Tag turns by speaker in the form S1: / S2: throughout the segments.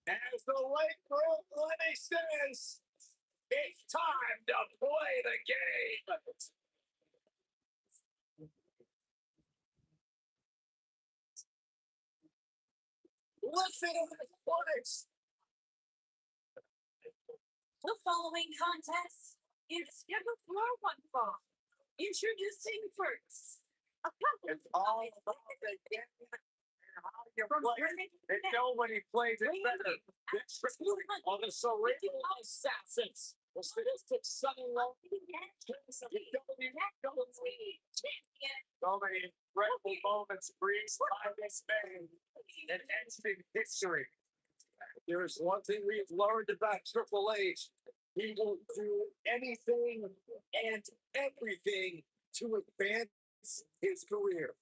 S1: As the late great Lenny says, it's time to play the game. Listen to this voice. The following contest is scheduled for one fall. Introducing first. It's all about the game and how you play it. And nobody plays it better. It's on the cerebral assassins. The statistics suddenly so many incredible moments breathed by this man and instant history. There is one thing we've learned about Triple H. He will do anything and everything to advance his career.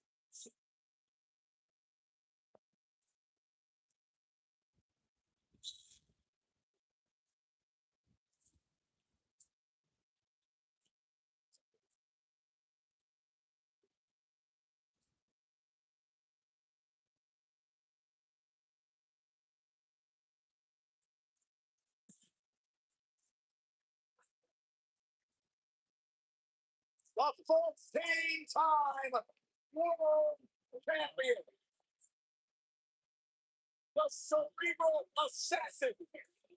S1: The 14-time world champion, the cerebral assassin.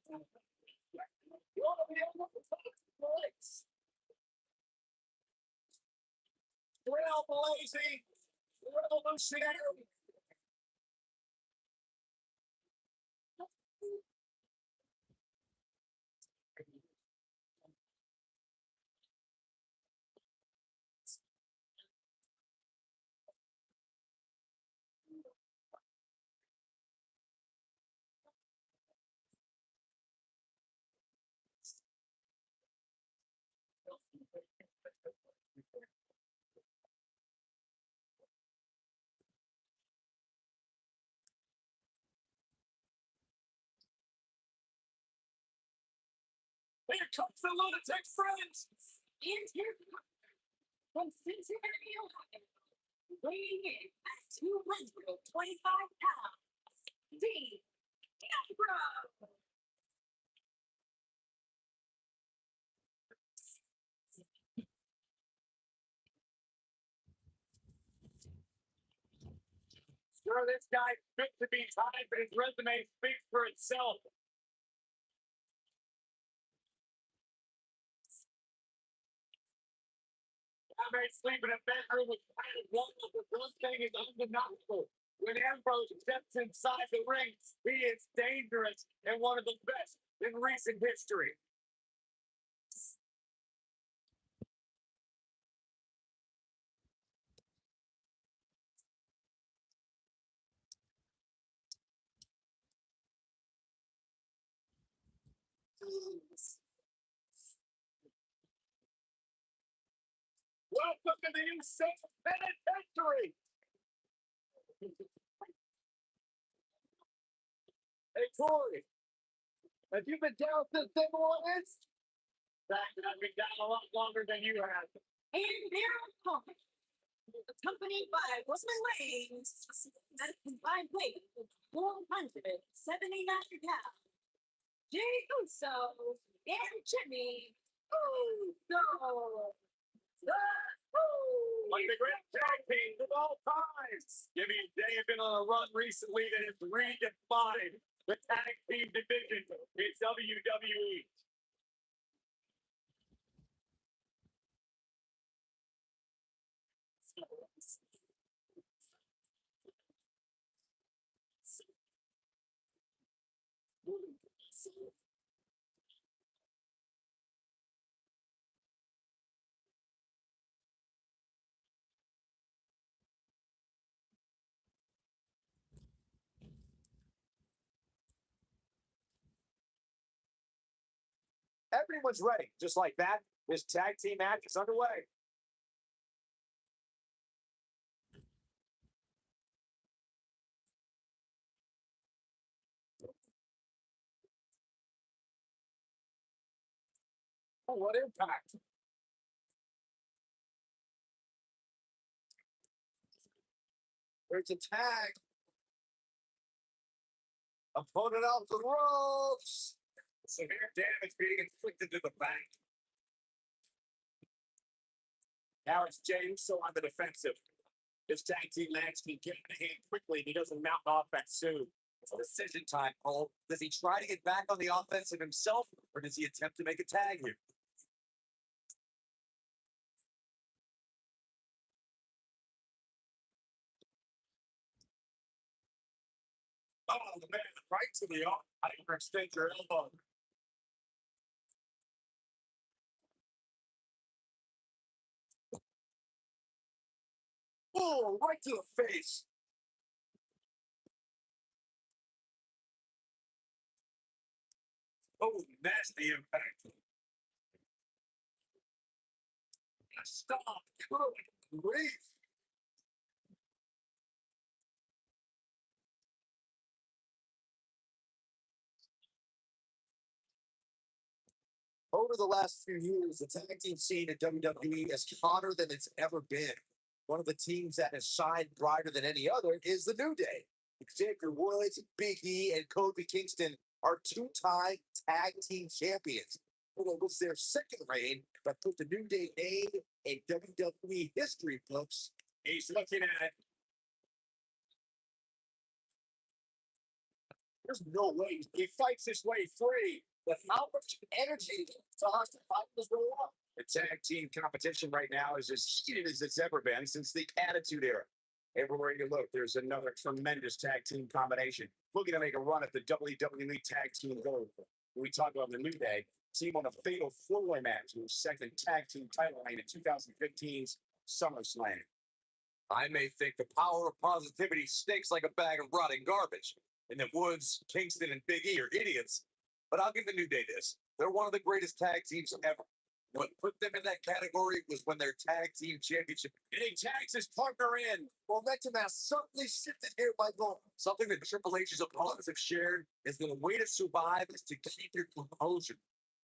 S1: One of the lights. Trailblazing revolutionary. Here comes the lunatic friends. And here from Cincinnati, Ohio, weighing in at 225 pounds, Dean Ambrose. Sure, this guy's fit to be tied, but his resume speaks for itself. I may sleep in a bedroom with kind of one, but one thing is undeniable. When Ambrose steps inside the ring, he is dangerous and one of the best in recent history. Welcome to the insane penitentiary. Hey, Corey, have you been down since day one? Fact, I've been down a lot longer than you have. And they're accompanied by Wilson Wings at a combined weight of 479 pounds. Jay Uso and Jimmy Uso. Like the great tag team of all time. Jimmy and Jay have been on a run recently that has redefined the tag team division in WWE. Everyone's ready. Just like that, this tag team match is underway. Oh, what impact! There's a tag.
S2: Opponent off the ropes. Severe damage being inflicted to the back. Now it's Jey Uso on the defensive. His tag team match can get in the hand quickly. He doesn't mount offense soon. It's decision time, Cole. Does he try to get back on the offensive himself, or does he attempt to make a tag here? Oh, the man right to the arm. I extend your elbow. Oh, right to the face. Oh, nasty impact. Stop. Good grief. Over the last few years, the tag team scene at WWE is hotter than it's ever been. One of the teams that has shined brighter than any other is the New Day. Xavier Woods, Big E, and Kofi Kingston are two-time tag team champions. Well, it was their second reign that put the New Day name in WWE history books. He's looking at it. There's no way he fights his way free. With how much energy Tosh to fight this way up. The tag team competition right now is as heated as it's ever been since the Attitude Era. Everywhere you look, there's another tremendous tag team combination looking to make a run at the WWE Tag Team Gold. When we talk about the New Day, team on a fatal four-way match in the second tag team title reign in 2015's SummerSlam. I may think the power of positivity stinks like a bag of rotting garbage, and that Woods, Kingston, and Big E are idiots. But I'll give the New Day this. They're one of the greatest tag teams ever. What put them in that category was when their tag team championship, and he tags his partner in. Momentum has certainly shifted here, Michael. Something that Triple H's opponents have shared is that the way to survive is to keep your composure.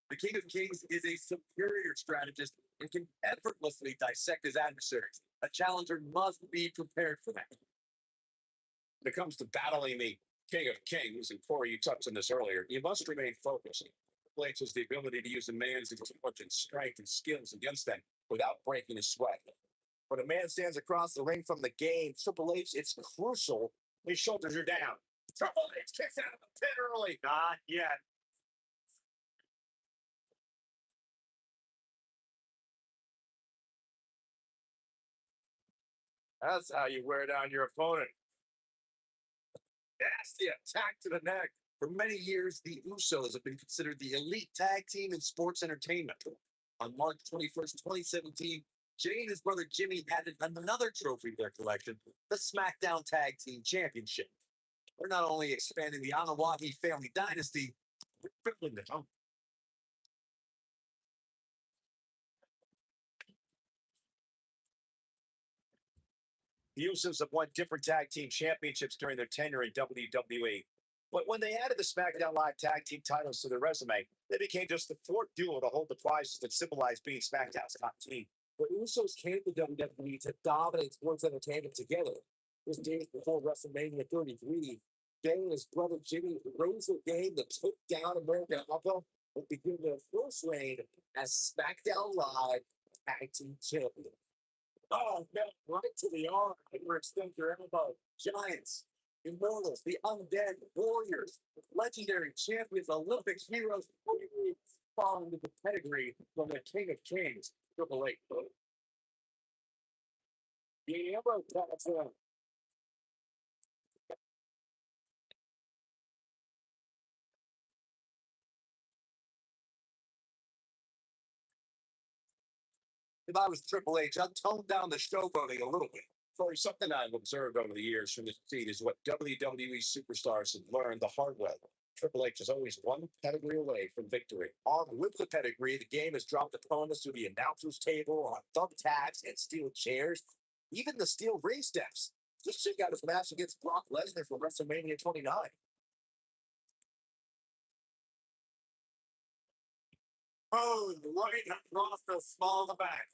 S2: The King of Kings is a superior strategist and can effortlessly dissect his adversaries. A challenger must be prepared for that. When it comes to battling the King of Kings, and Corey, you touched on this earlier, you must remain focused. Blades has the ability to use a man's intelligence, strength, and skills against them without breaking his sweat. When a man stands across the ring from the game, Triple H, it's crucial his shoulders are down. Triple H kicks out of the pin early. Not yet. That's how you wear down your opponent. Nasty attack to the neck. For many years, the Usos have been considered the elite tag team in sports entertainment. On March 21st, 2017, Jay and his brother Jimmy added another trophy to their collection, the SmackDown Tag Team Championship. They're not only expanding the Anawaki family dynasty, they're tripling the home. The Usos have won different tag team championships during their tenure in WWE. But when they added the SmackDown Live tag team titles to their resume, they became just the fourth duo to hold the prizes that symbolize being SmackDown's top team. The Usos came to WWE to dominate sports entertainment together. This days before WrestleMania 33. Jay and his brother Jimmy raised their game to take down American Alpha and begin their first reign as SmackDown Live tag team champion. Oh, man, right to the arm. Extend your elbow. Giants, Immortals, the Undead Warriors, legendary champions, Olympic heroes, falling into the pedigree from the King of Kings, Triple H. The elbow taps in. If I was Triple H, I'd tone down the showboating a little bit. For something I've observed over the years from the seat is what WWE superstars have learned the hard way. Triple H is always one pedigree away from victory. Armed with the pedigree, the game has dropped opponents to the announcer's table on thumbtacks and steel chairs, even the steel ring steps. Just check out his match against Brock Lesnar for WrestleMania 29. Oh, right across the small of the back.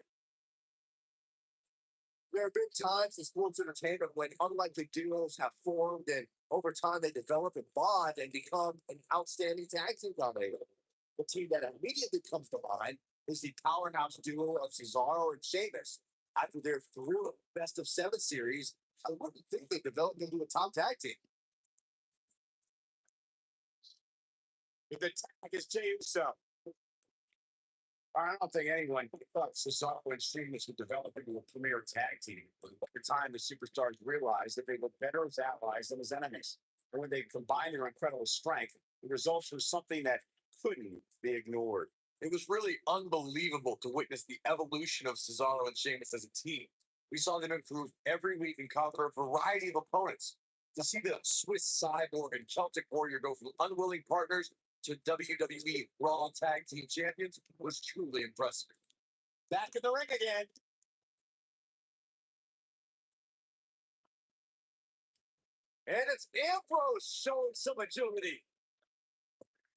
S3: There have been times in sports entertainment when unlikely duos have formed, and over time they develop and bond and become an outstanding tag team combination. The team that immediately comes to mind is the powerhouse duo of Cesaro and Sheamus. After their thrilling best of seven series, I wouldn't think they developed into a top tag team.
S2: If the tag is Jey Uso. I don't think anyone thought Cesaro and Sheamus would develop into a premier tag team. But over time, the superstars realized that they look better as allies than as enemies. And when they combined their incredible strength, the results were something that couldn't be ignored.
S3: It was really unbelievable to witness the evolution of Cesaro and Sheamus as a team. We saw them improve every week and conquer a variety of opponents. To see the Swiss Cyborg and Celtic Warrior go from unwilling partners to WWE Raw Tag Team Champions was truly impressive.
S2: Back in the ring again. And it's Ambrose showing some agility.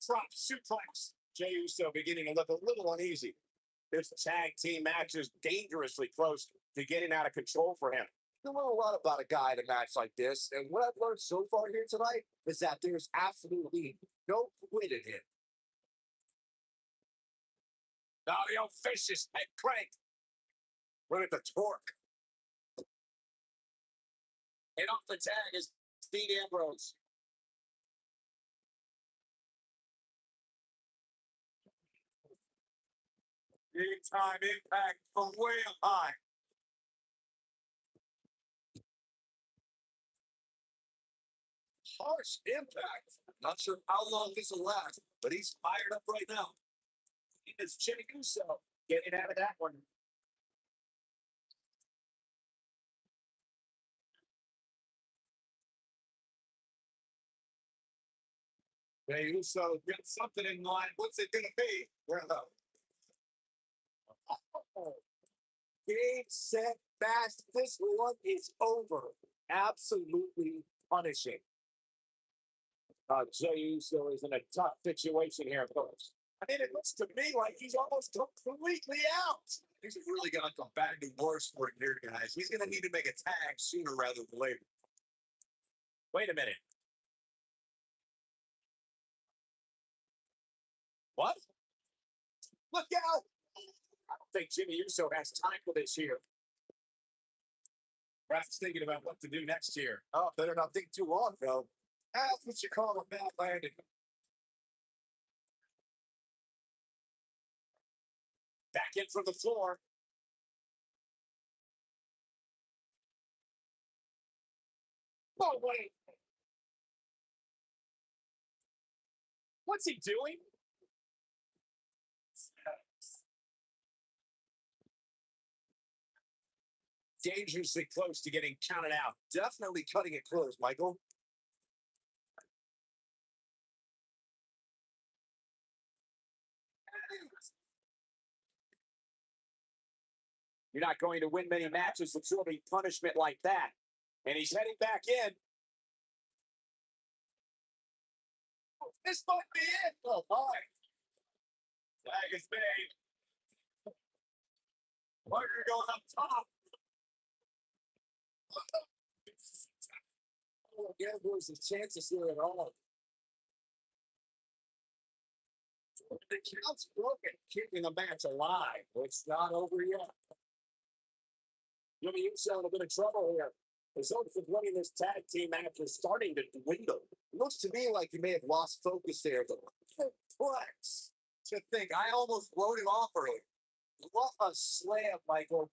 S2: Drop suplex. Jey Uso beginning to look a little uneasy. This tag team match is dangerously close to getting out of control for him.
S3: You learn a lot about a guy in a match like this, and what I've learned so far here tonight is that there's absolutely no quit in him.
S2: Now the old vicious head crank. Look at the torque. And off the tag is Dean Ambrose. Big time impact from way up high.
S3: Harsh impact. Not sure how long this will last, but he's fired up right now.
S2: It's Jey Uso getting out of that one. Jey Uso got something in mind. What's it going to be?
S3: Game, set, match. This one is over. Absolutely punishing.
S2: Jey Uso is in a tough situation here, folks. I mean, it looks to me like he's almost completely out.
S3: He's really going to come back and do worse for it here, guys. He's going to need to make a tag sooner rather than later.
S2: Wait a minute. What? Look out! I don't think Jimmy Uso has time for this here. Perhaps thinking about what to do next year.
S3: Oh, better not think too long, though.
S2: That's what you call a bad landing. Back in from the floor. Oh, wait. What's he doing? Dangerously close to getting counted out.
S3: Definitely cutting it close, Michael.
S2: You're not going to win many matches absorbing punishment like that. And he's heading back in. This might be it. Oh, boy. Flag is made. Parker goes up top.
S3: Oh, Ambrose has chances here at all.
S2: The count's broken, keeping the match alive. It's not over yet. Jimmy Uso in a bit of trouble here. His hopes of winning this tag team match is starting to dwindle.
S3: It looks to me like he may have lost focus there, but flex. To think, I almost wrote him off earlier. What a slam, Michael.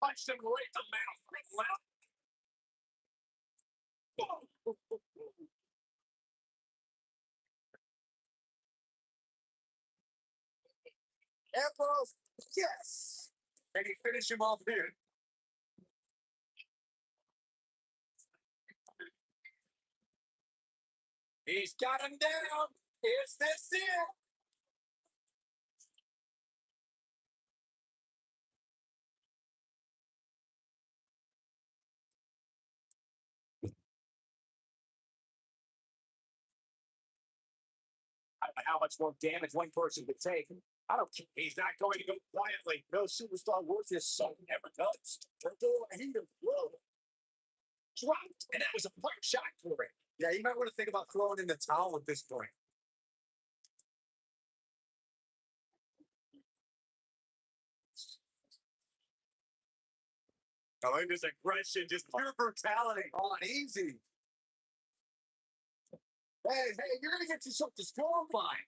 S2: Punched him right in the mouth.
S3: Ambrose, yes.
S2: And he finished him off here. He's got him down. Is this it? I don't know how much more damage one person could take. I don't care. He's not going to go quietly.
S3: No superstar worth his salt never does. He just whoa.
S2: Dropped, and that was a fire shot for it.
S3: Yeah, you might want to think about throwing in the towel at this point.
S2: Oh, it was aggression, just pure brutality.
S3: On easy. Hey, you're gonna get yourself disqualified.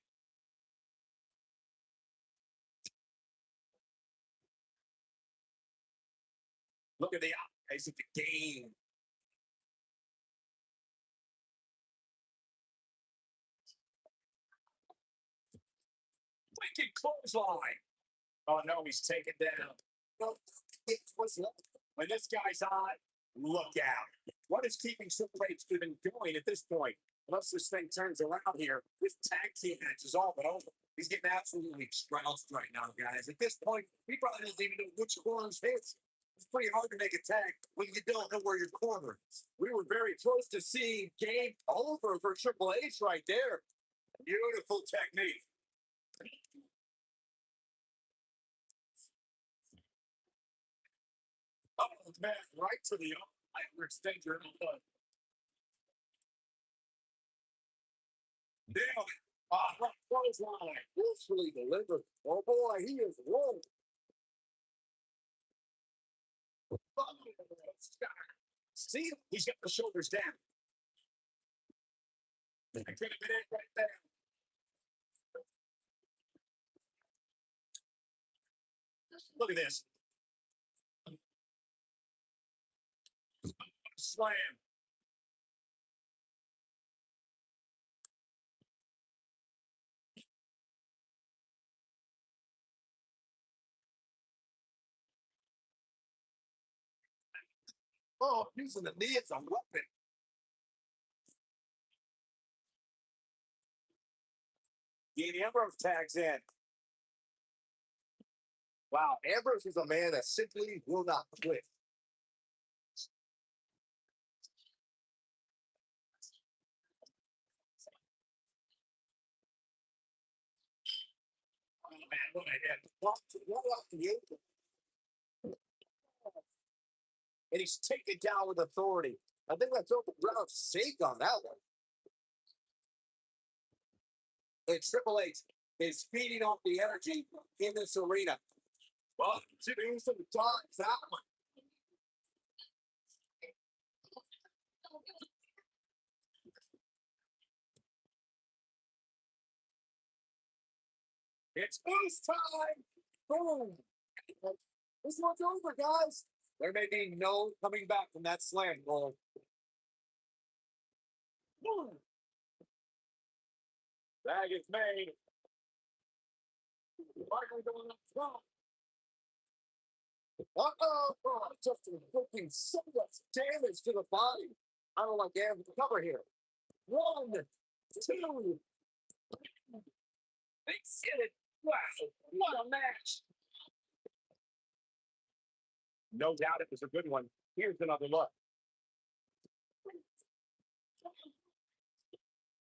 S2: Look at the eyes of the game. Wicked clothesline. Oh no, he's taken down.
S3: No, what's left?
S2: When this guy's on, look out. What is keeping Triple H even going at this point? Unless this thing turns around here, this tag team match is all but over.
S3: He's getting absolutely trounced right now, guys. At this point, he probably doesn't even know which corner's his. It's pretty hard to make a tag when you don't know where your corner is.
S2: We were very close to seeing game over for Triple H right there. Beautiful technique. Oh, man, right to the extender. Nailed it.
S3: Clothesline. Forcefully delivered. Oh boy, he is rolling.
S2: See, he's got the shoulders down. That could have been it right there. Look at this. Slam.
S3: Oh, using the knee as a weapon.
S2: Dean Ambrose tags in.
S3: Wow, Ambrose is a man that simply will not quit.
S2: Oh, man, what a hit.
S3: Right off the apron. And he's taken down with authority. I think that's open ground sake on that one. And Triple H is feeding off the energy in this arena.
S2: Well, doing some
S3: Dodge that one.
S2: it's boost time.
S3: Boom. This one's over, guys. There may be no coming back from that slam goal.
S2: Tag is made. Michael going up front.
S3: Oh, just inflicting so much damage to the body. I don't like damage to cover here. 1, 2.
S2: They said it. Wow, what a match. No doubt it was a good one. Here's another look.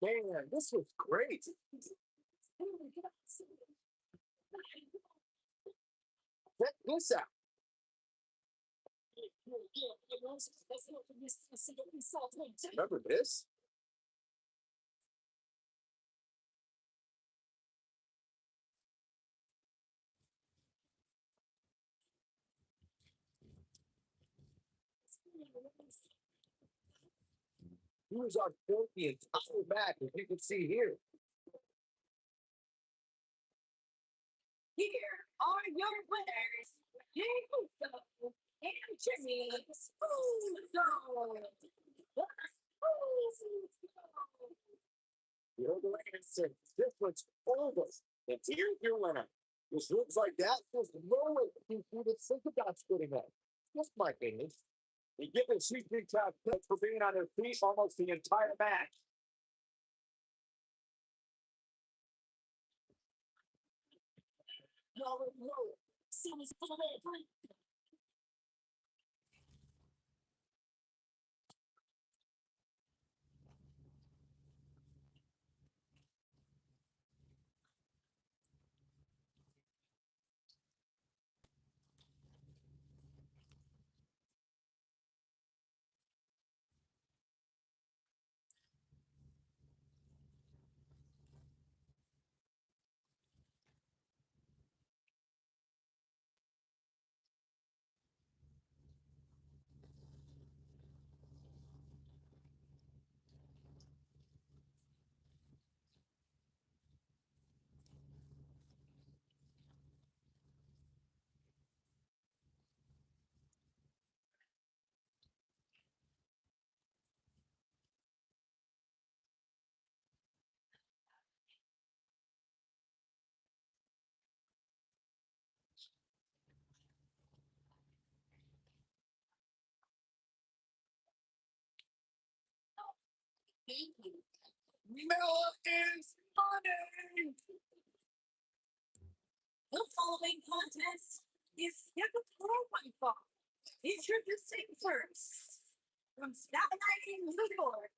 S3: Man, this was great. Check this out. Remember this? He was on court the entire match, as you can see here.
S1: Here are your winners, Jey Uso and Jimmy Uso.
S3: You know the way it said, this one's over. And here's your winner. This looks like that. There's no way he would think about splitting that. Just my opinion.
S2: He gives a sweet big tap for being on their feet almost the entire match. Mela is money.
S1: The following contest is scheduled for one fall. Introducing first, from Staten Island, New York,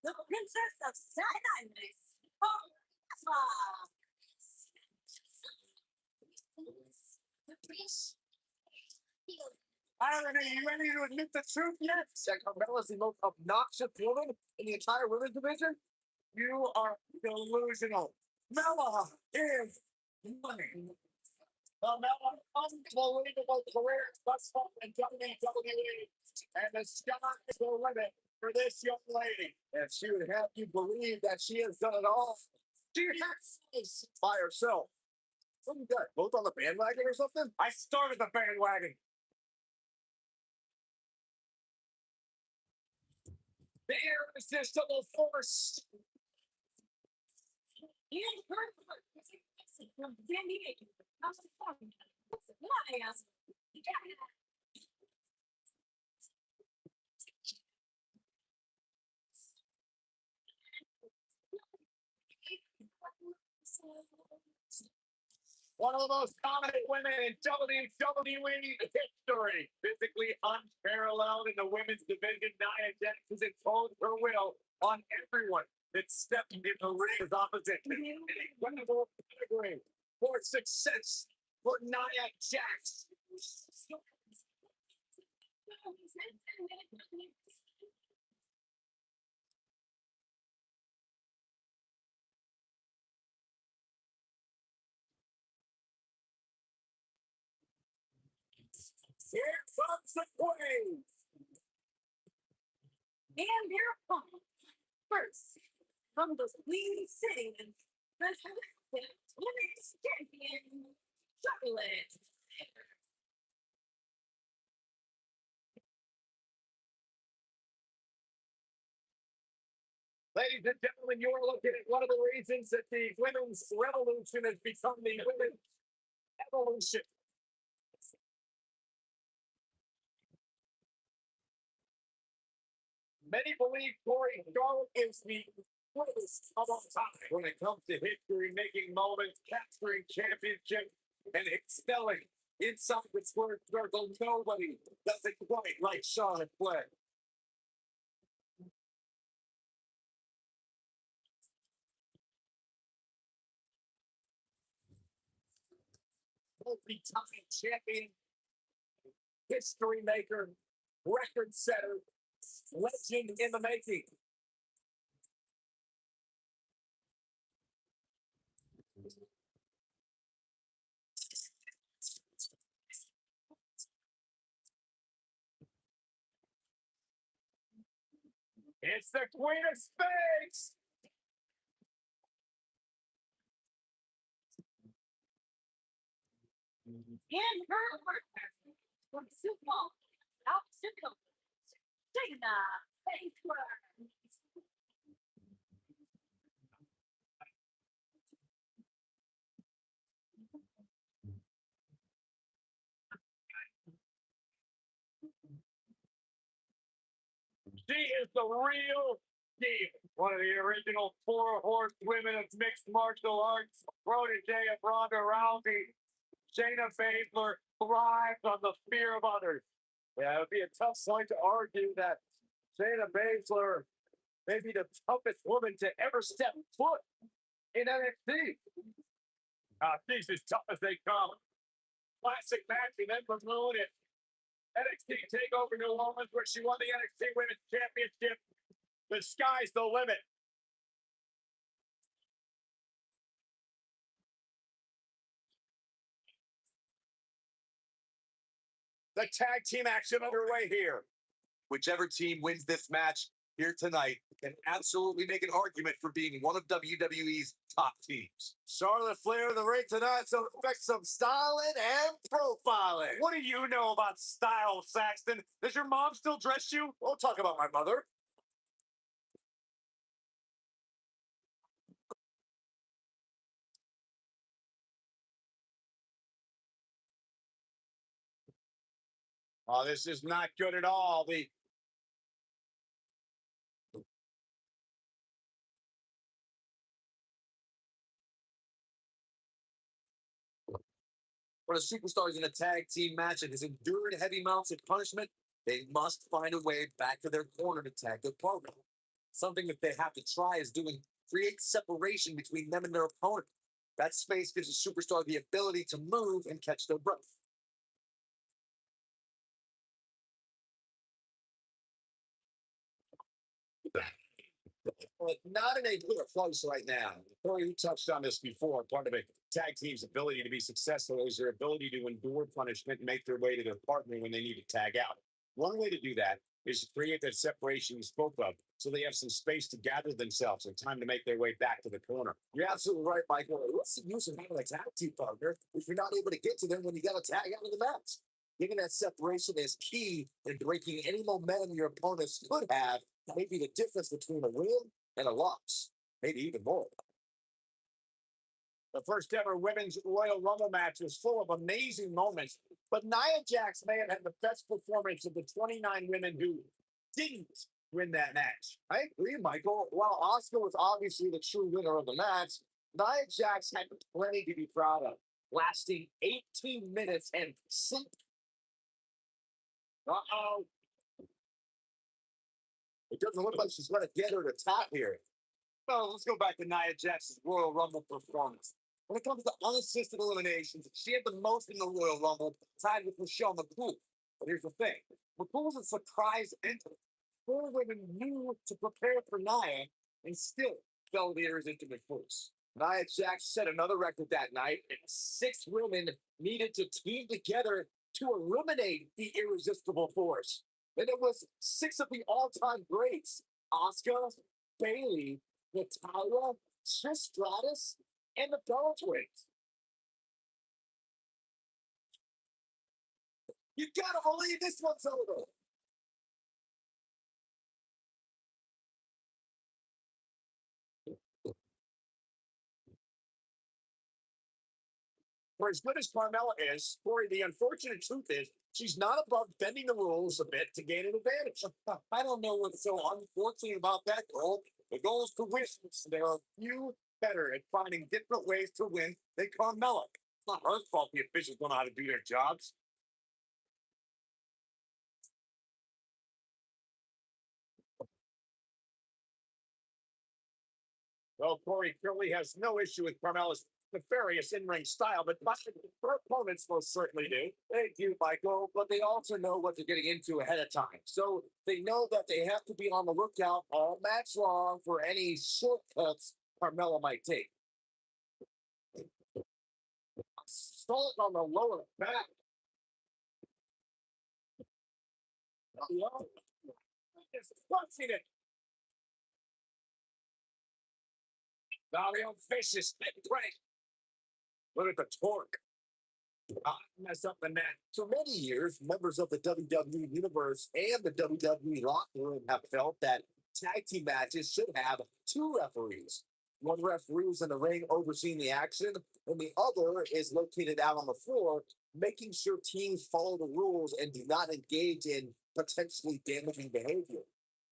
S1: the Princess of Staten Island, Paula.
S2: Iron, are you ready to admit the truth yet?
S3: Carmella's the most obnoxious woman in the entire women's division.
S2: You are delusional. Mela is money. The Mela unbelievable career thus far in WWE. And the sky is the limit for this young lady.
S3: And she would have you believe that she has done it all.
S2: She has
S3: By herself. What do you got? Both on the bandwagon or something?
S2: I started the bandwagon. The irresistible force.
S1: And her from San Diego, California. Why?
S2: One of the most dominant women in WWE history. Physically unparalleled in the women's division, Nia Jax has imposed her will on everyone that stepped in the ring as opposition. An incredible pedigree for success for Nia Jax. Here comes the queen.
S1: And their opponent, first, from the Queen City, the women's champion, Charlotte.
S2: Ladies and gentlemen, you are looking at one of the reasons that the women's revolution has become the women's evolution. Many believe Corey Charlotte is the greatest of all time when it comes to history-making moments, capturing championships, and excelling inside the square circle. Nobody does it quite like Charlotte Flair. Multi-time champion, history maker, record setter, legend in the making. It's the Queen of Spades.
S1: And her partner, from Sioux Falls, South Dakota, Shayna Baszler.
S2: She is the real deal. One of the original four horsewomen of mixed martial arts, protege of Ronda Rousey. Shayna Baszler thrives on the fear of others. Yeah, it would be a tough point to argue that Shayna Baszler may be the toughest woman to ever step foot in NXT. She's as tough as they come. Classic match in Ember Moon at NXT TakeOver New Orleans, where she won the NXT Women's Championship. The sky's the limit. The tag team action underway here. Whichever team wins this match here tonight can absolutely make an argument for being one of WWE's top teams.
S3: Charlotte Flair in the ring tonight, so expect some styling and profiling.
S2: What do you know about style, Saxton? Does your mom still dress you?
S3: We'll talk about my mother.
S2: Oh, this is not good at all.
S3: When a superstar is in a tag team match and has endured heavy amounts of punishment, they must find a way back to their corner to tag their partner. Something that they have to try is doing create separation between them and their opponent. That space gives a superstar the ability to move and catch their breath. But not in a good place right now.
S2: Corey, you touched on this before. Part of a tag team's ability to be successful is their ability to endure punishment and make their way to their partner when they need to tag out. One way to do that is to create that separation you spoke of, so they have some space to gather themselves and time to make their way back to the corner.
S3: You're absolutely right, Michael. What's the use of having a tag team partner if you're not able to get to them when you got to tag out of the match? Giving that separation is key in breaking any momentum your opponents could have. Maybe the difference between a win and a loss, maybe even more.
S2: The first ever women's Royal Rumble match was full of amazing moments, but Nia Jax may have had the best performance of the 29 women who didn't win that match.
S3: I agree, Michael. While Asuka was obviously the true winner of the match, Nia Jax had plenty to be proud of, lasting 18 minutes and six. Uh-oh. It doesn't look like she's going to get her to top here.
S2: Well, let's go back to Nia Jax's Royal Rumble performance.
S3: When it comes to unassisted eliminations, she had the most in the Royal Rumble, tied with Michelle McCool. But here's the thing. McCool was a surprise entry. 4 women knew to prepare for Nia and still fell to the irresistible force. Nia Jax set another record that night, and 6 women needed to team together to eliminate the irresistible force. And it was 6 of the all-time greats: Asuka, Bayley, Natalya, Trish Stratus, and the Bella Twins. You gotta believe this one's over.
S2: For as good as Carmella is, Corey, the unfortunate truth is she's not above bending the rules a bit to gain an advantage.
S3: I don't know what's so unfortunate about that goal. The goal is to win.
S2: There are few better at finding different ways to win than Carmella. It's not her fault the officials don't know how to do their jobs. Well, Corey Curley has no issue with Carmella's nefarious in-ring style, but her opponents most certainly do.
S3: They do, Michael, but they also know what they're getting into ahead of time. So they know that they have to be on the lookout all match long for any shortcuts Carmella might take.
S2: Stall it on the lower back. It's punching it. Valiant vicious break. Look at the torque. Mess up the net.
S3: For many years, members of the WWE Universe and the WWE locker room have felt that tag team matches should have 2 referees. One referee is in the ring overseeing the action, and the other is located out on the floor, making sure teams follow the rules and do not engage in potentially damaging behavior.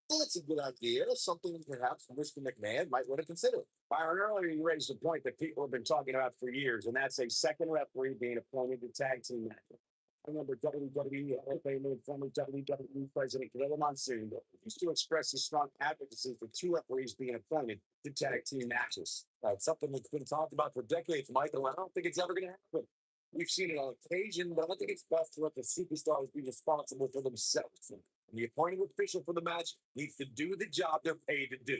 S3: That's a good idea. Something perhaps Mr. McMahon might want to consider.
S2: Byron, earlier you raised a point that people have been talking about for years, and that's a second referee being appointed to tag team matches. I remember WWE Hall of Famer and former WWE President Gorilla Monsoon used to express his strong advocacy for 2 referees being appointed to tag team matches.
S3: It's something that's been talked about for decades, Michael. I don't think it's ever going to happen. We've seen it on occasion, but I think it's best to let the superstars be responsible for themselves. And the appointed official for the match needs to do the job they're paid to do.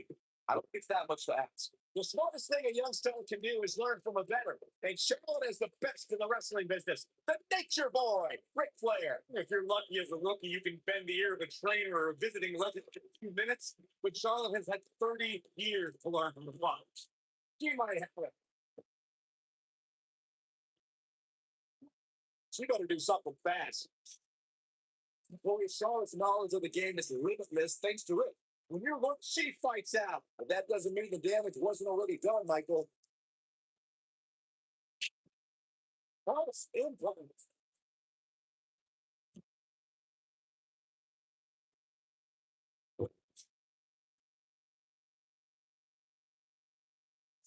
S3: I don't think it's that much to ask.
S2: The smartest thing a young star can do is learn from a veteran. And Charlotte is the best in the wrestling business. The Nature Boy, Ric Flair. If you're lucky as a rookie, you can bend the ear of a trainer or a visiting legend in a few minutes. But Charlotte has had 30 years to learn from the fathers. She might have it. She better do something fast.
S3: Boy, Charlotte's knowledge of the game is limitless thanks to it.
S2: When you're look, she fights out.
S3: But that doesn't mean the damage wasn't already done, Michael. False implant.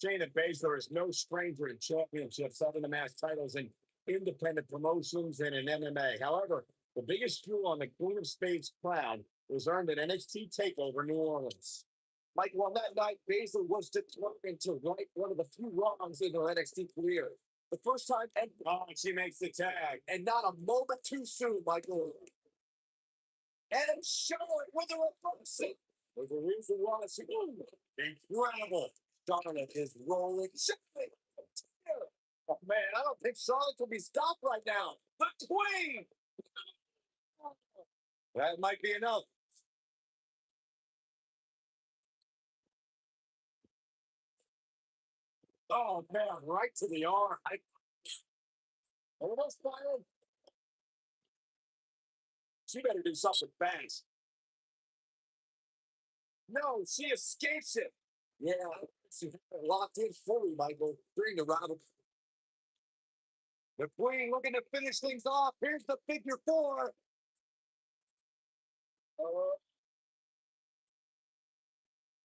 S2: Shayna Baszler is no stranger to championships, having amassed titles in independent promotions and in MMA. However, the biggest jewel on the Queen of Spades crown was earned at NXT TakeOver New Orleans.
S3: Michael, on that night, Baszler was determined to right one of the few wrongs in her NXT career. The first time, and
S2: She makes the tag.
S3: not a moment too soon, Michael. And Charlotte with a reversal. There's a reason why she incredible. Charlotte is rolling. Charlotte. Oh man, I don't think Charlotte can be stopped right now. The Queen.
S2: That might be enough.
S3: Oh man, right to the arm. Almost fired. She better do something fast. No, she escapes it. Yeah, she locked in fully, Michael, during the round. The Queen looking to finish things off. Here's the figure four.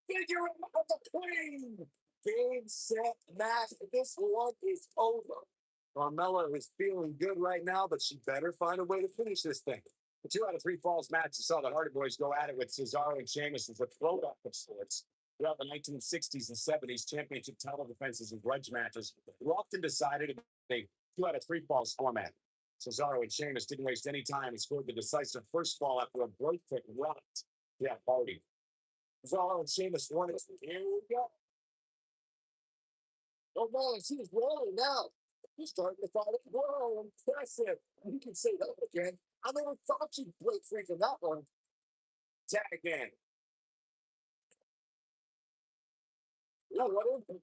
S3: Figure out the Queen. Game, set, match. This one is over. Carmella is feeling good right now, but she better find a way to finish this thing.
S2: The 2 out of 3 falls match saw the Hardy Boys go at it with Cesaro and Sheamus as a throwback of sorts. Throughout the 1960s and 70s, championship title defenses and grudge matches were often decided in a 2 out of 3 falls format. Cesaro and Sheamus didn't waste any time and scored the decisive first fall after a breakneck run to that party.
S3: Cesaro and Sheamus won it. Here we go. Oh man, she's rolling now. He's starting to find it. Whoa, impressive. You can say that again. I never thought she'd break free from that one.
S2: Tag again.
S3: No, what is it?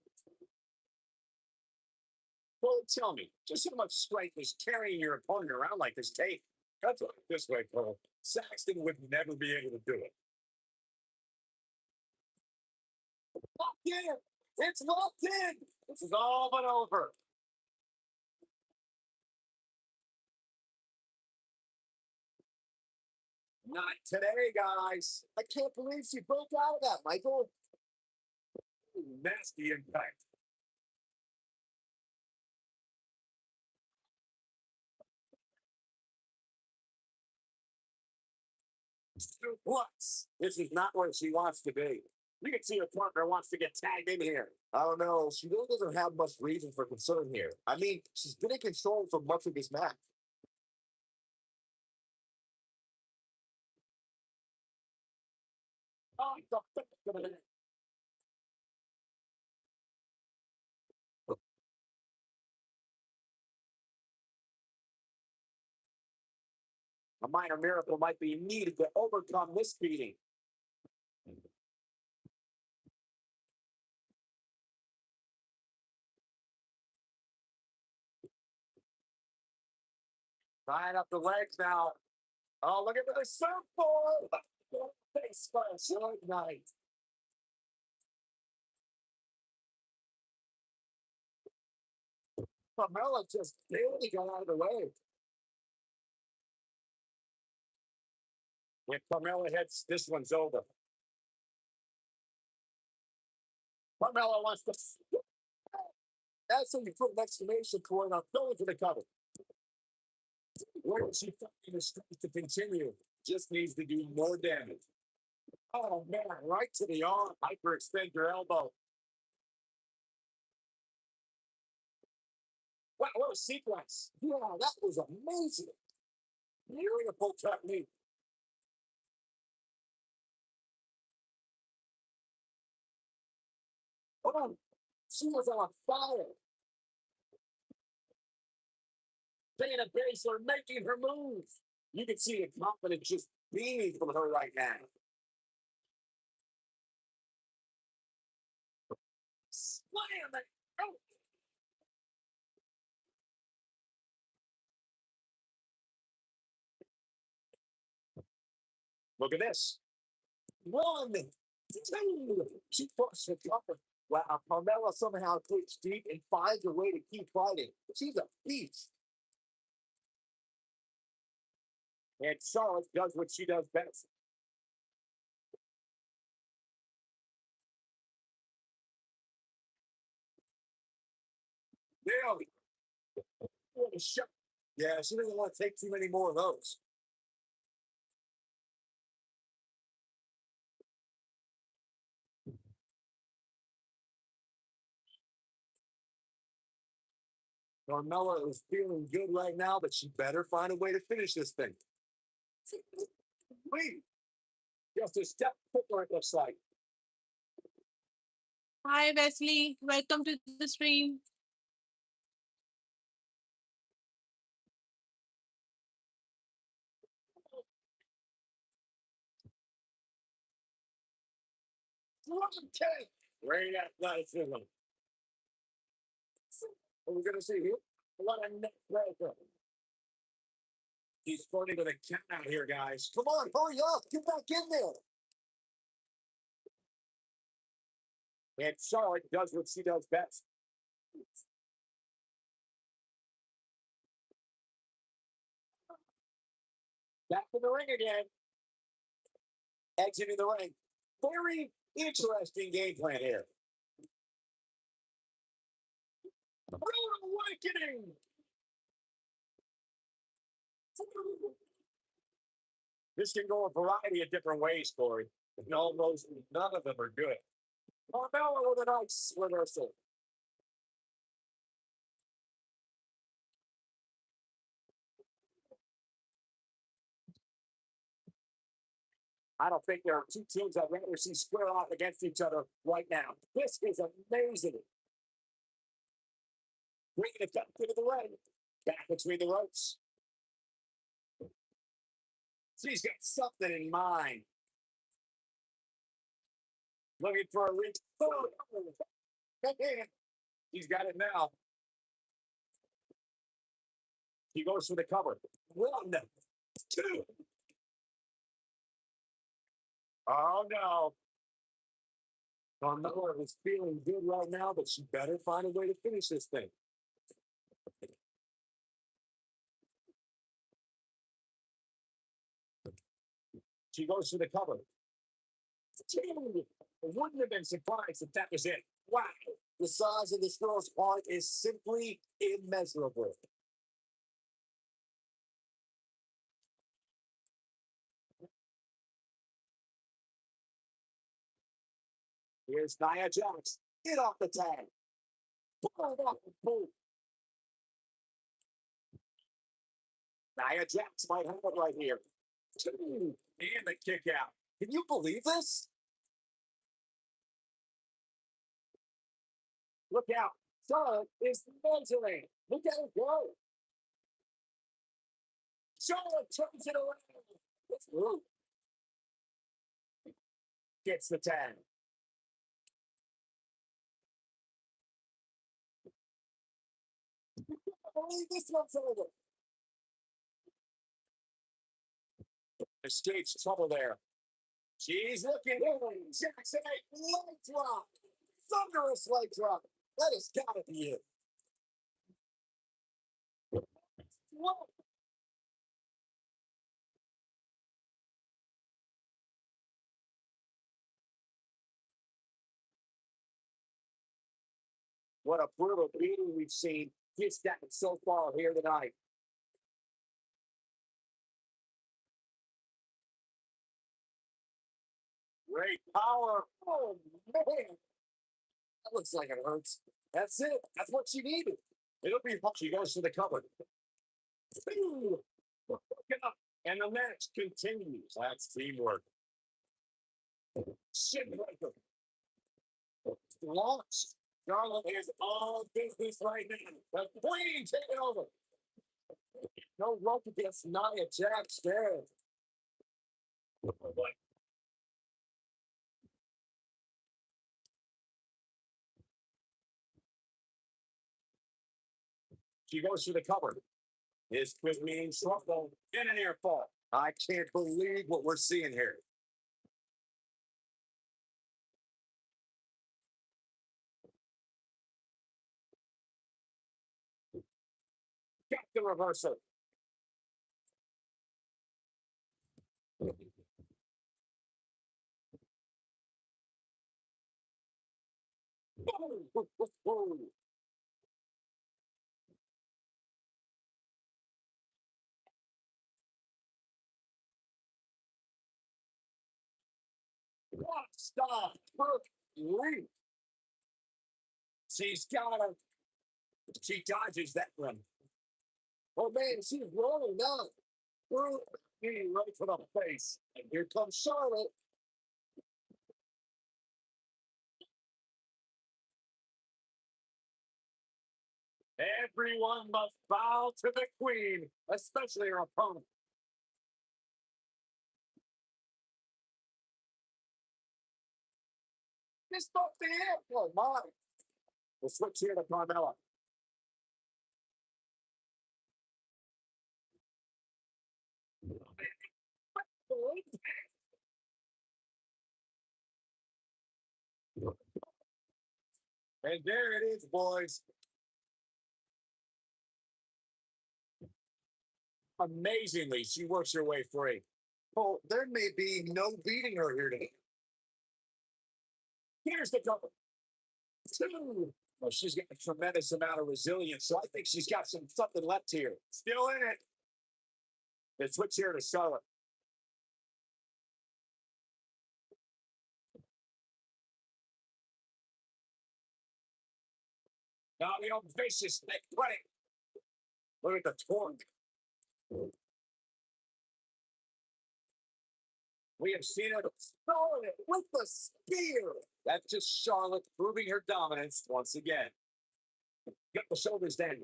S2: Well, tell me, just how much strength is carrying your opponent around like this tape? That's it this way, Cole. Saxton would never be able to do it.
S3: Locked in. It's locked in.
S2: This is all but over.
S3: Not today, guys. I can't believe she broke out of that, Michael.
S2: Nasty impact.
S3: What? This is not where she wants to be.
S2: You can see her partner wants to get tagged in here.
S3: I don't know. She really doesn't have much reason for concern here. I mean, she's been in control for much of this match.
S2: Oh,
S3: a minor miracle might be needed to overcome this beating. Tying up the legs now. Oh, look at the surfboard. Face first. Good night. Carmella just barely got out of the way.
S2: If Carmella hits, this one's over.
S3: Carmella wants to. That's when you put an exclamation point on going for the cover.
S2: Where is she finding the strength to continue? Just needs to do more damage.
S3: Oh man, right to the arm.
S2: Hyperextend your elbow.
S3: Wow, what a sequence. Yeah, that was amazing. Beautiful technique. Oh, she was on fire. Dana Baszler making her move. You can see the confidence just beaming from her right now. Slam it. Oh.
S2: Look at this.
S3: 1, 2. She pushed the cover. Wow, Carmella somehow clicks deep and finds a way to keep fighting. She's a beast.
S2: And Charlotte does what she does best.
S3: Nailed it. a shot. Yeah, she doesn't want to take too many more of those. Carmella is feeling good right now, but she better find a way to finish this thing. Wait, just a step quicker, it looks like.
S4: Hi, Wesley. Welcome to the stream.
S3: Okay. Great athleticism. What are we going to see here? A lot of neck breaker. He's pointing to the count out here, guys. Come on, hurry up. Get back in there. And Charlotte does what she does best. Back in the ring again. Exiting the ring. Very interesting game plan here. Rude awakening. This can go a variety of different ways, Corey. And almost none of them are good. Carmella with a nice reversal. I don't think there are two teams I'd rather see square off against each other right now. This is amazing. Bringing it back into the ring. Back between the ropes. She's got something in mind. Looking for a reach. Oh, he's got it now. He goes for the cover. 1, 2. Oh no. Carmella is feeling good right now, but she better find a way to finish this thing. She goes for the cover. I wouldn't have been surprised if that was it. Wow. The size of this girl's heart is simply immeasurable. Here's Nia Jax. Get off the tag. Pull it off the pool. Nia Jax might have it right here. 2. And the kick out. Can you believe this? Look out. Charlotte is measuring. Look at her go. Charlotte turns it around. It's rude. Gets the tag. I believe this one's over. Escapes trouble there. She's looking in. Jackson, leg drop. Thunderous leg drop. That has got to be it. Whoa. What a brutal beating we've seen just that so far here tonight. Great power. Oh, man. That looks like it hurts. That's it. That's what she needed. It'll be fun. She goes to the cover. And the match continues. That's teamwork. Shit breaker. Launched. Charlotte is all business right now. The Queen taking over. No rope against Nia Jax there. She goes to the cover. This could mean trouble in an air fall. I can't believe what we're seeing here. Got the reversal.
S2: Stop. Leap. She's got her. She dodges that one.
S3: Oh man, she's rolling now.
S2: Knee right to the face.
S3: And here comes Charlotte.
S2: Everyone must bow to the queen, especially her opponent.
S3: It's not fair. Oh my.
S2: We'll switch here to Carmella. And there it is, boys. Amazingly, she works her way free.
S3: Oh, there may be no beating her here today.
S2: Here's the cover. Two. Well, she's got a tremendous amount of resilience, so I think she's got something left here. Still in it. Let's switch here to Charlotte. Now the old vicious neck play. Look at the torque. We have seen it
S3: Charlotte with the spear.
S2: That's just Charlotte proving her dominance once again. Get the shoulders down.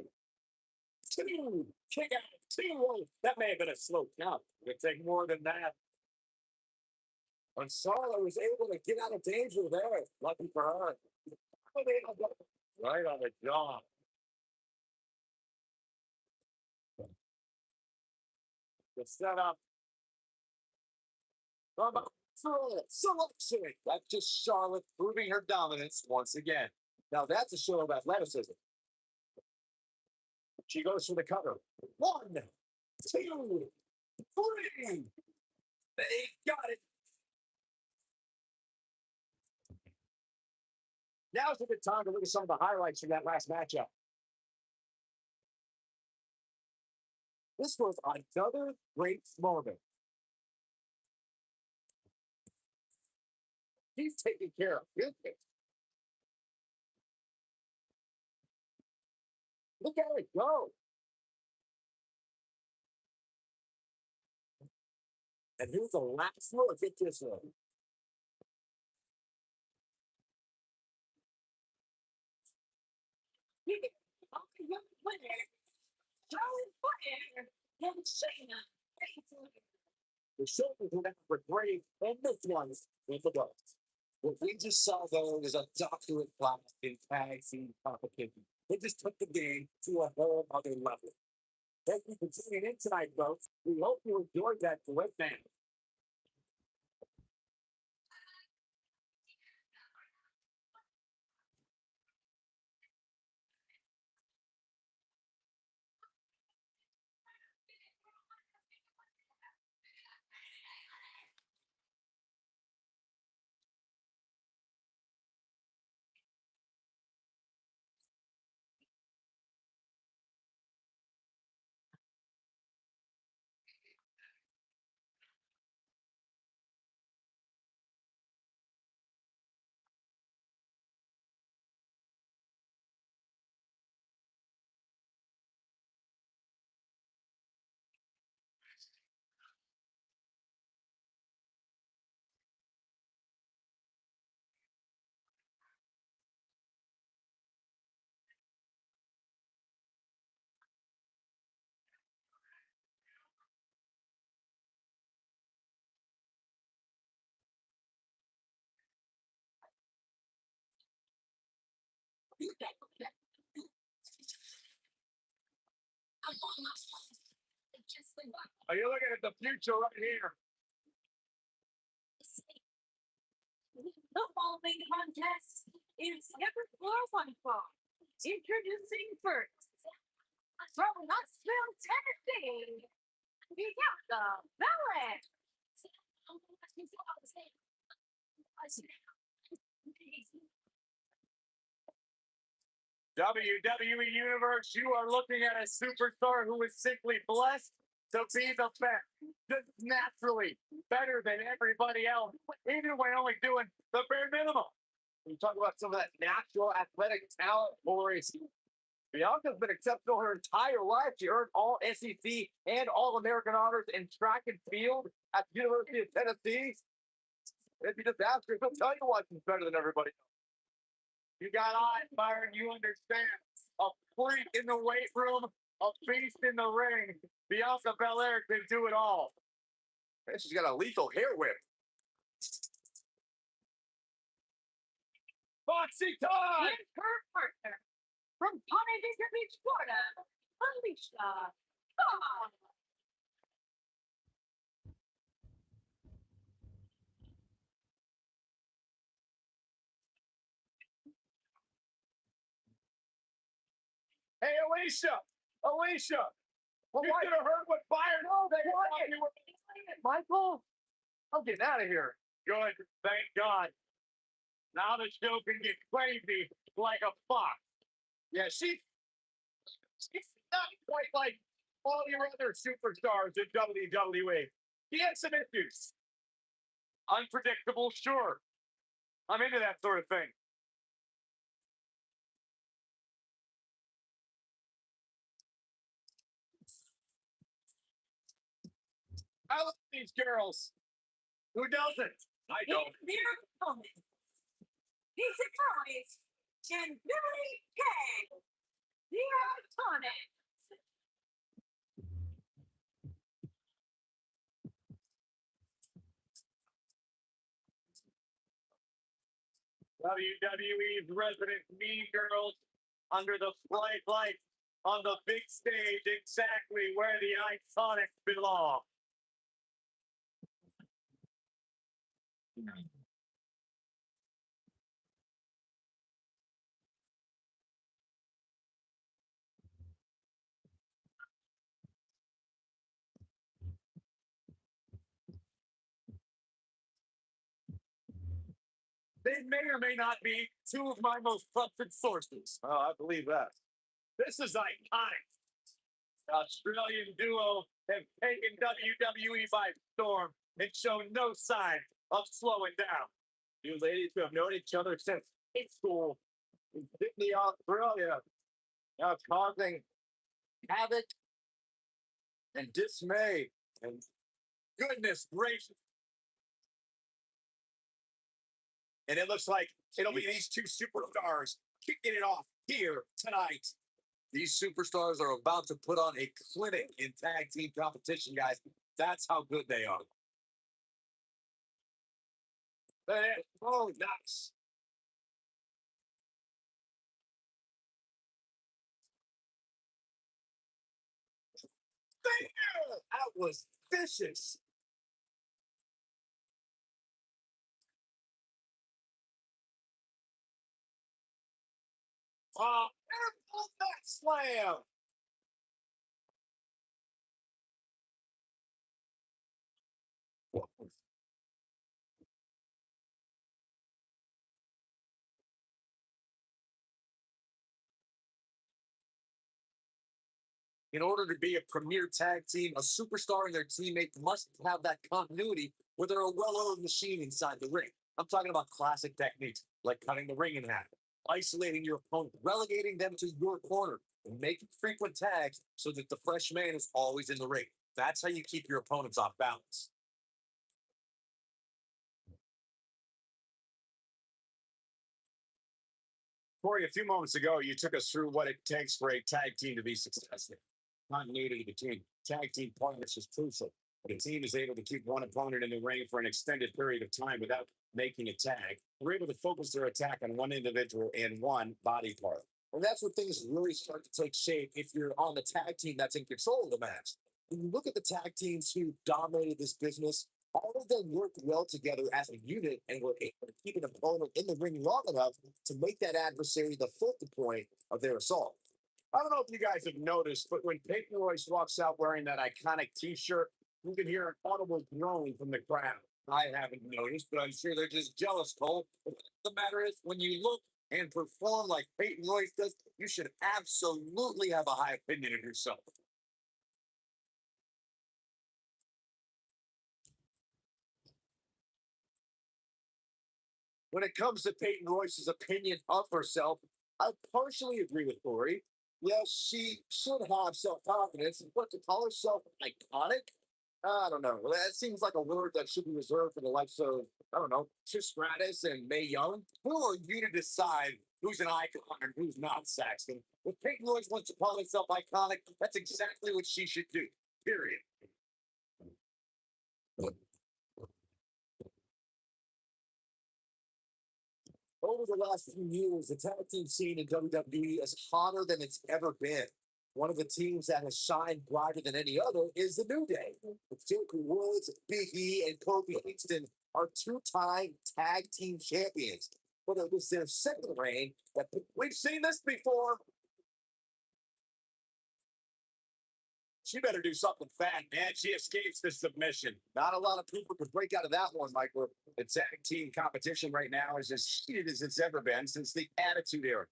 S2: Two. Kick out. Two. That may have been a slow count. It could take more than that.
S3: And Charlotte was able to get out of danger there. Lucky for her.
S2: Right on the jaw. The setup.
S3: Charlotte, selection.
S2: That's just Charlotte proving her dominance once again.
S3: Now that's a show of athleticism.
S2: She goes for the cover. 1, 2, 3. They got it. Now's a good time to look at some of the highlights from that last matchup.
S3: This was another great moment.
S2: He's taking care of business. Look at it go.
S3: And here's the last look at this one.
S2: The shoulders were great, and this one with the belt.
S3: What we just saw, though, is a doctorate class in tag team competition. They just took the game to a whole other level.
S2: Thank you for tuning in tonight, folks. We hope you enjoyed that duet band. Are you looking at the future right here?
S1: The following contest is ever floor one fall. Introducing first, from Knoxville, Tennessee, we got the Ballet.
S2: WWE Universe, you are looking at a superstar who is simply blessed to be the best, just naturally better than everybody else, even when only doing the bare minimum.
S3: You talk about some of that natural athletic talent, Boris. Bianca's been exceptional her entire life. She earned all SEC and all American honors in track and field at the University of Tennessee. If you just ask her, she'll tell you why she's better than everybody else.
S2: You got eyes, Byron. You understand. A freak in the weight room, a beast in the ring. Bianca Belair can do it all.
S3: And she's got a lethal hair whip.
S2: Foxy time!
S1: And her partner from Ponte Vedra Beach, Florida, Alicia. Vaughn.
S2: Hey, Alicia! Alicia!
S3: Well,
S2: You
S3: why?
S2: should have heard what Byron they
S3: Why?
S2: thought you were.
S3: Michael, I'm getting out of here.
S2: Good, thank God. Now the show can get crazy like a fox. Yeah, she's not quite like all your other superstars in WWE. She had some issues. Unpredictable, sure. I'm into that sort of thing. I love these girls. Who doesn't? I don't.
S1: And their opponent, he's surprised, and Billy Kay, the Iconic.
S2: WWE's resident Mean Girls under the bright lights on the big stage, exactly where the Iconics belong. They may or may not be two of my most trusted sources.
S3: Oh, I believe that.
S2: This is iconic. The Australian duo have taken WWE by storm and shown no sign of slowing down.
S3: You ladies who have known each other since high school in Sydney, Australia, now causing havoc and dismay and
S2: Goodness gracious.
S3: and it looks like it'll be these two superstars kicking it off here tonight. These superstars are about to put on a clinic in tag team competition, guys. That's how good they are. Oh, nice. That was vicious. Airport back slam. In order to be a premier tag team, a superstar and their teammate must have that continuity where they're a well-oiled machine inside the ring. I'm talking about classic techniques like cutting the ring in half, isolating your opponent, relegating them to your corner, and making frequent tags so that the fresh man is always in the ring. That's how you keep your opponents off balance.
S2: Corey, a few moments ago, you took us through what it takes for a tag team to be successful. Continuity between tag team partners is crucial. The team is able to keep one opponent in the ring for an extended period of time without making a tag. They're able to focus their attack on one individual and one body part.
S3: And that's when things really start to take shape if you're on the tag team that's in control of the match. When you look at the tag teams who dominated this business, all of them worked well together as a unit and were able to keep an opponent in the ring long enough to make that adversary the focal point of their assault.
S2: I don't know if you guys have noticed, but when Peyton Royce walks out wearing that iconic T-shirt, you can hear an audible groan from the crowd.
S3: I haven't noticed, but I'm sure they're just jealous, Cole. The matter is, when you look and perform like Peyton Royce does, you should absolutely have a high opinion of yourself. When it comes to Peyton Royce's opinion of herself, I partially agree with Corey. Yes, she should have self confidence, but to call herself iconic, I don't know. That seems like a word that should be reserved for the likes of, I don't know, Trish Stratus and Mae Young. Who are you to decide who's an icon and who's not, Saxton? If Peyton Royce wants to call herself iconic, that's exactly what she should do. Period. Over the last few years, the tag team scene in WWE is hotter than it's ever been. One of the teams that has shined brighter than any other is the New Day. With Jake Woods, Big E, and Kofi Kingston are two-time tag team champions. But it was their second reign that we've seen this before. She better do something fat, man. She escapes the submission. Not a lot of people could break out of that one, Michael. The tag team competition right now is as heated as it's ever been since the Attitude Era.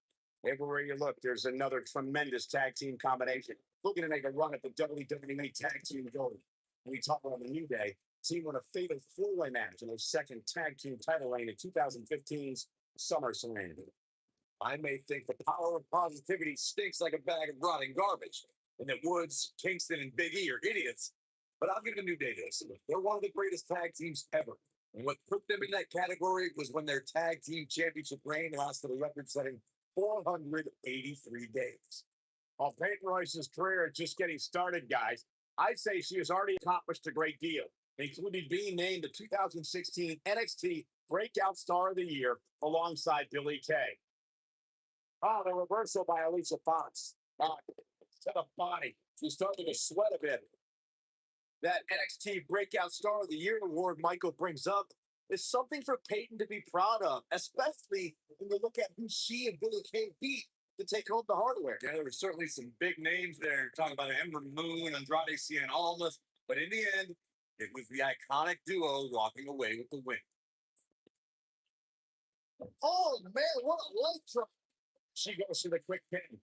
S3: Everywhere you look, there's another tremendous tag team combination. Looking to make a run at the WWE Tag Team Gold. We talk about the New Day. Team won a fatal four-way match in their second tag team title reign in 2015's SummerSlam. I may think the power of positivity stinks like a bag of rotting garbage, and that Woods, Kingston, and Big E are idiots. But I'll give the New Day this. They're one of the greatest tag teams ever. And what put them in that category was when their tag team championship reign lasted a record-setting 483 days. While Peyton Royce's career is just getting started, guys, I'd say she has already accomplished a great deal, including being named the 2016 NXT Breakout Star of the Year alongside Billie Kay. Oh, the reversal by Alicia Fox. To the body. She's starting to sweat a bit. That NXT Breakout Star of the Year award Michael brings up is something for Peyton to be proud of, especially when you look at who she and Billie Kay beat to take home the hardware. Yeah, there were certainly some big names there, talking about Ember Moon, Andrade Cien Almas, but in the end, it was the iconic duo walking away with the win. Oh, man, what a leg drop. She goes for the quick pin.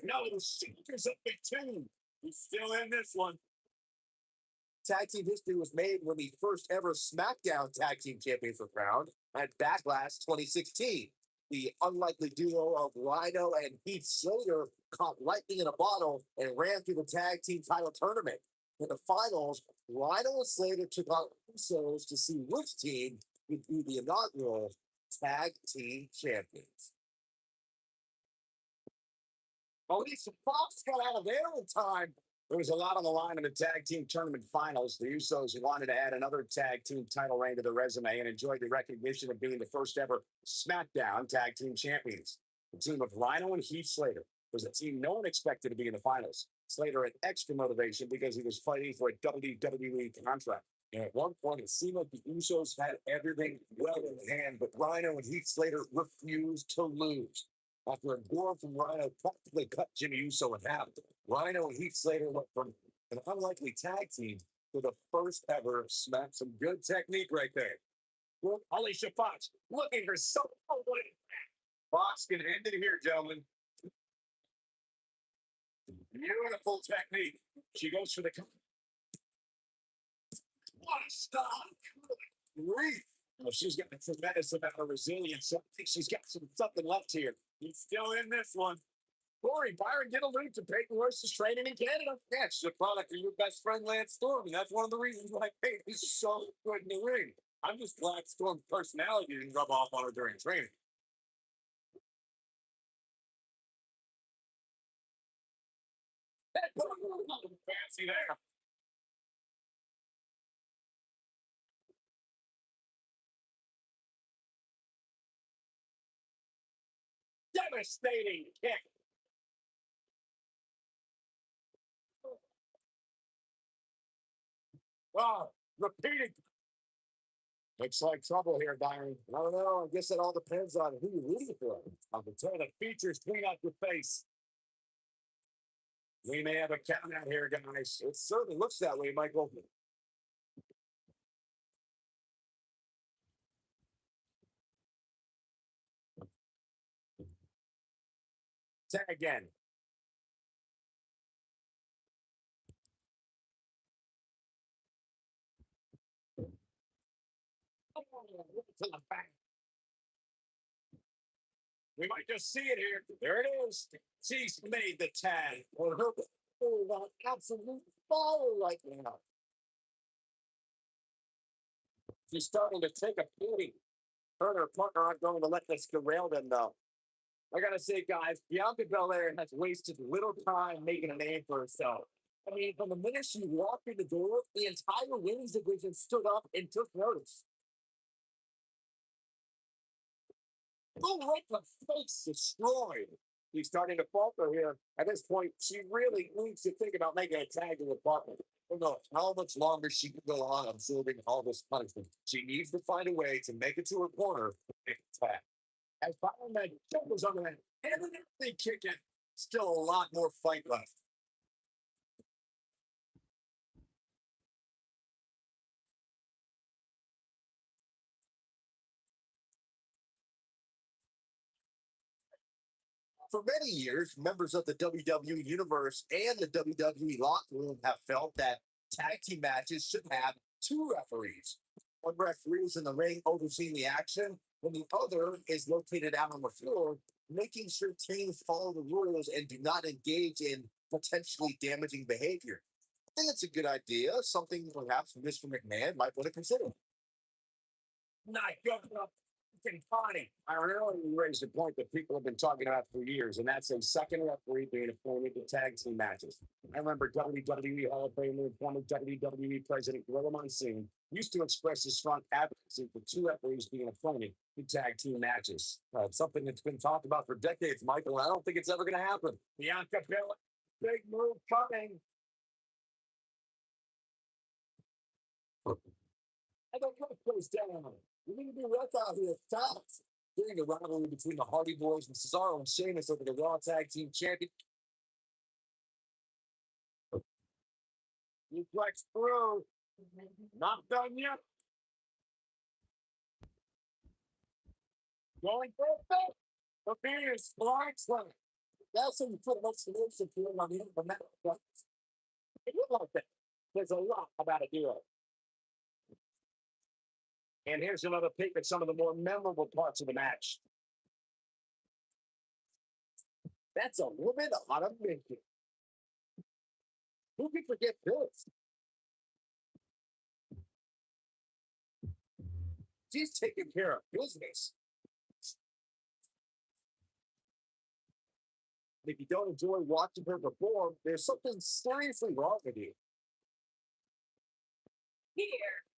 S3: No, the Seekers up big two. He's still in this one. Tag team history was made when the first ever SmackDown Tag Team Champions were crowned at Backlash 2016. The unlikely duo of Rhino and Heath Slater caught lightning in a bottle and ran through the tag team title tournament. In the finals, Rhino and Slater took on Usos to see which team would be the inaugural Tag Team Champions. Alicia Fox got out of there in time. There was a lot on the line in the tag team tournament finals. The Usos wanted to add another tag team title reign to their resume and enjoyed the recognition of being the first ever SmackDown Tag Team Champions. The team of Rhino and Heath Slater was a team no one expected to be in the finals. Slater had extra motivation because he was fighting for a WWE contract. And at one point, it seemed like the Usos had everything well in hand, but Rhino and Heath Slater refused to lose. After a gore from Rhino practically cut Jimmy Uso in half, Rhino and Heath Slater went from an unlikely tag team to the first ever smack. Some good technique right there. Well, Alicia Fox looking for something. Fox can end it here, gentlemen. Beautiful technique. She goes for the. What a stop! Grief. Well, she's got a tremendous amount of resilience. So I think she's got something left here. He's still in this one. Corey, Byron did allude to Peyton Royce's training in Canada. Yeah, it's a product of your best friend, Lance Storm. And that's one of the reasons why Peyton is so good in the ring. I'm just glad Storm's personality didn't rub off on her during training. Fancy there. Devastating kick. Wow, repeating. Looks like trouble here, Byron. I don't know. I guess it all depends on who you're rooting for. I can tell the features clean out your face. We may have a count out here, guys. It certainly looks that way, Michael. Tag again. To the back.
S2: We might just see it here. There it is. She's made the tag.
S3: Or her absolute fire right now.
S2: She's starting to take a beating. Her and her partner aren't going to let this derail them, though. I gotta say, guys, Bianca Belair has wasted little time making a name for herself. I mean, from the minute she walked through the door, the entire women's division stood up and took notice. Oh, right, the face destroyed. She's starting to falter here. At this point, she really needs to think about making a tag in the partner.
S3: I don't know how much longer she can go on absorbing all this punishment.
S2: She needs to find a way to make it to her corner and attack. As Fireman was on that evidently kicking, still a lot more fight left.
S3: For many years, members of the WWE Universe and the WWE locker room have felt that tag team matches should have two referees. One referee is in the ring overseeing the action, and the other is located out on the floor, making sure teams follow the rules and do not engage in potentially damaging behavior. I think it's a good idea, something perhaps Mr. McMahon might want to consider.
S2: Not good enough. Funny. I really raised a point that people have been talking about for years, and that's a second referee being appointed to tag team matches. I remember WWE Hall of Famer and former WWE President Gorilla Monsoon used to express his strong advocacy for two referees being appointed to tag team matches. Something that's been talked about for decades, Michael. I don't think it's ever going to happen. Bianca Belair, big move coming.
S3: I don't know what goes down. We need to be rough out here at times. During the rivalry between the Hardy Boys and Cesaro and Sheamus over the Raw Tag Team Champion.
S2: You flex through. Not done yet. Going for a bit. The Venus flags one.
S3: That's when you put much emotion feeling on the end of the match.
S2: It looked like that. There's a lot about a duo. And here's another peek at some of the more memorable parts of the match.
S3: That's a woman on a mission. Who can forget this? She's taking care of business. If you don't enjoy watching her perform, there's something seriously wrong with you.
S1: Here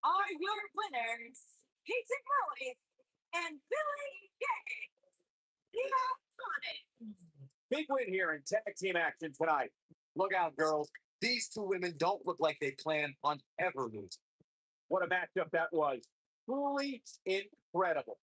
S1: are your winners, Casey Kelly and Billy Kay. The Iconic.
S2: Big win here in tag team action tonight. Look out, girls.
S3: These two women don't look like they plan on ever losing.
S2: What a matchup that was. Truly incredible.